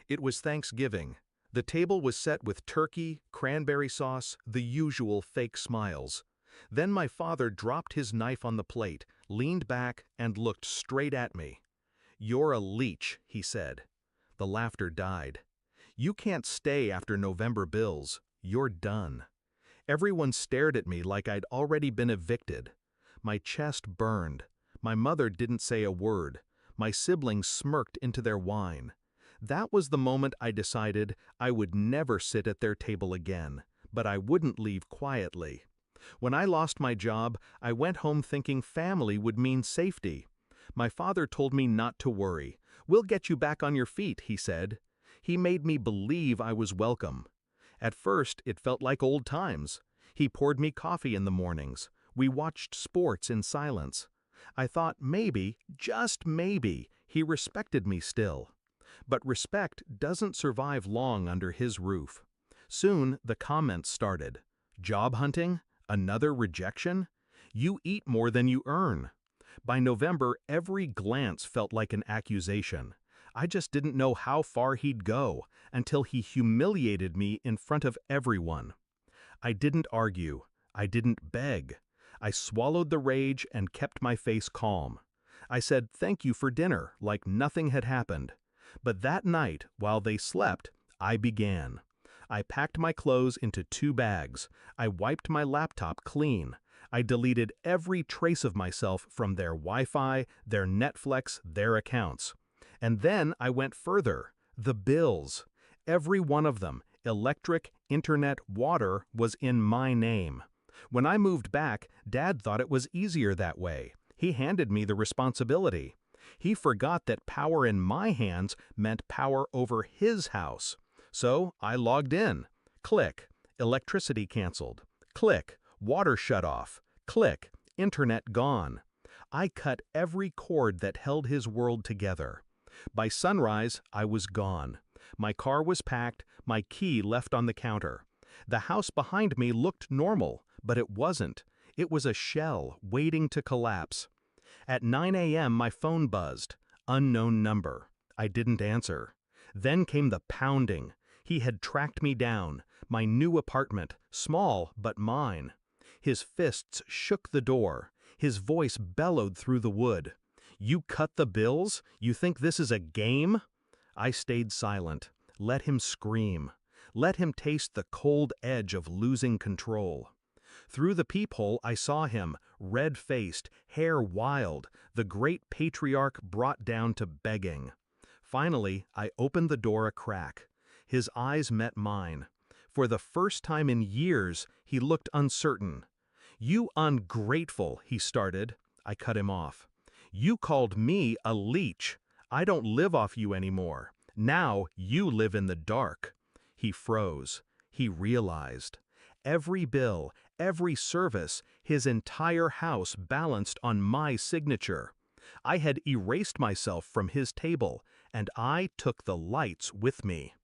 It was Thanksgiving. The table was set with turkey, cranberry sauce, the usual fake smiles. Then my father dropped his knife on the plate, leaned back, and looked straight at me. "You're a leech," he said. The laughter died. "You can't stay after November bills. You're done." Everyone stared at me like I'd already been evicted. My chest burned. My mother didn't say a word. My siblings smirked into their wine. That was the moment I decided I would never sit at their table again, but I wouldn't leave quietly. When I lost my job, I went home thinking family would mean safety. My father told me not to worry. "We'll get you back on your feet," he said. He made me believe I was welcome. At first, it felt like old times. He poured me coffee in the mornings. We watched sports in silence. I thought maybe, just maybe, he respected me still. But respect doesn't survive long under his roof. Soon, the comments started. "Job hunting? Another rejection? You eat more than you earn." By November, every glance felt like an accusation. I just didn't know how far he'd go, until he humiliated me in front of everyone. I didn't argue. I didn't beg. I swallowed the rage and kept my face calm. I said thank you for dinner, like nothing had happened. But that night, while they slept, I began. I packed my clothes into 2 bags. I wiped my laptop clean. I deleted every trace of myself from their Wi-Fi, their Netflix, their accounts. And then I went further. The bills. Every one of them, electric, internet, water, was in my name. When I moved back, Dad thought it was easier that way. He handed me the responsibility. He forgot that power in my hands meant power over his house. So I logged in. Click. Electricity canceled. Click. Water shut off. Click. Internet gone. I cut every cord that held his world together. By sunrise, I was gone. My car was packed, my key left on the counter. The house behind me looked normal, but it wasn't. It was a shell waiting to collapse. At 9 a.m. my phone buzzed. Unknown number. I didn't answer. Then came the pounding. He had tracked me down. My new apartment, small but mine. His fists shook the door. His voice bellowed through the wood. "You cut the bills? You think this is a game?" I stayed silent. Let him scream. Let him taste the cold edge of losing control. Through the peephole I saw him, red-faced, hair wild, the great patriarch brought down to begging. Finally, I opened the door a crack. His eyes met mine. For the first time in years, he looked uncertain. "You ungrateful," he started. I cut him off. "You called me a leech. I don't live off you anymore. Now you live in the dark." He froze. He realized. Every bill, every service, his entire house balanced on my signature. I had erased myself from his table, and I took the lights with me.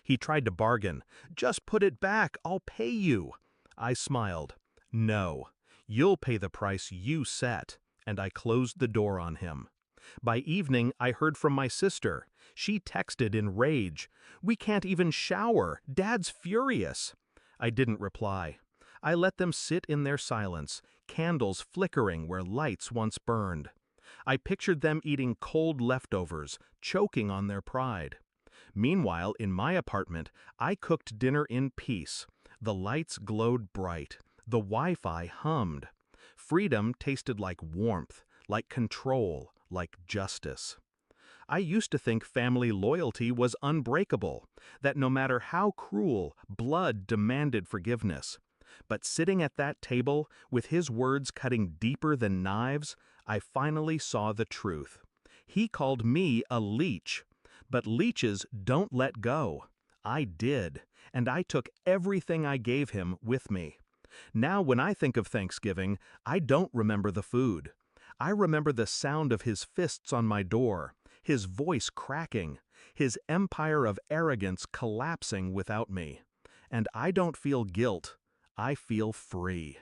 He tried to bargain. "Just put it back, I'll pay you." I smiled. "No, you'll pay the price you set," and I closed the door on him. By evening, I heard from my sister. She texted in rage. "We can't even shower. Dad's furious." I didn't reply. I let them sit in their silence, candles flickering where lights once burned. I pictured them eating cold leftovers, choking on their pride. Meanwhile, in my apartment, I cooked dinner in peace. The lights glowed bright. The Wi-Fi hummed. Freedom tasted like warmth, like control, like justice. I used to think family loyalty was unbreakable, that no matter how cruel, blood demanded forgiveness. But sitting at that table, with his words cutting deeper than knives, I finally saw the truth. He called me a leech. But leeches don't let go. I did, and I took everything I gave him with me. Now when I think of Thanksgiving, I don't remember the food. I remember the sound of his fists on my door, his voice cracking, his empire of arrogance collapsing without me. And I don't feel guilt. I feel free.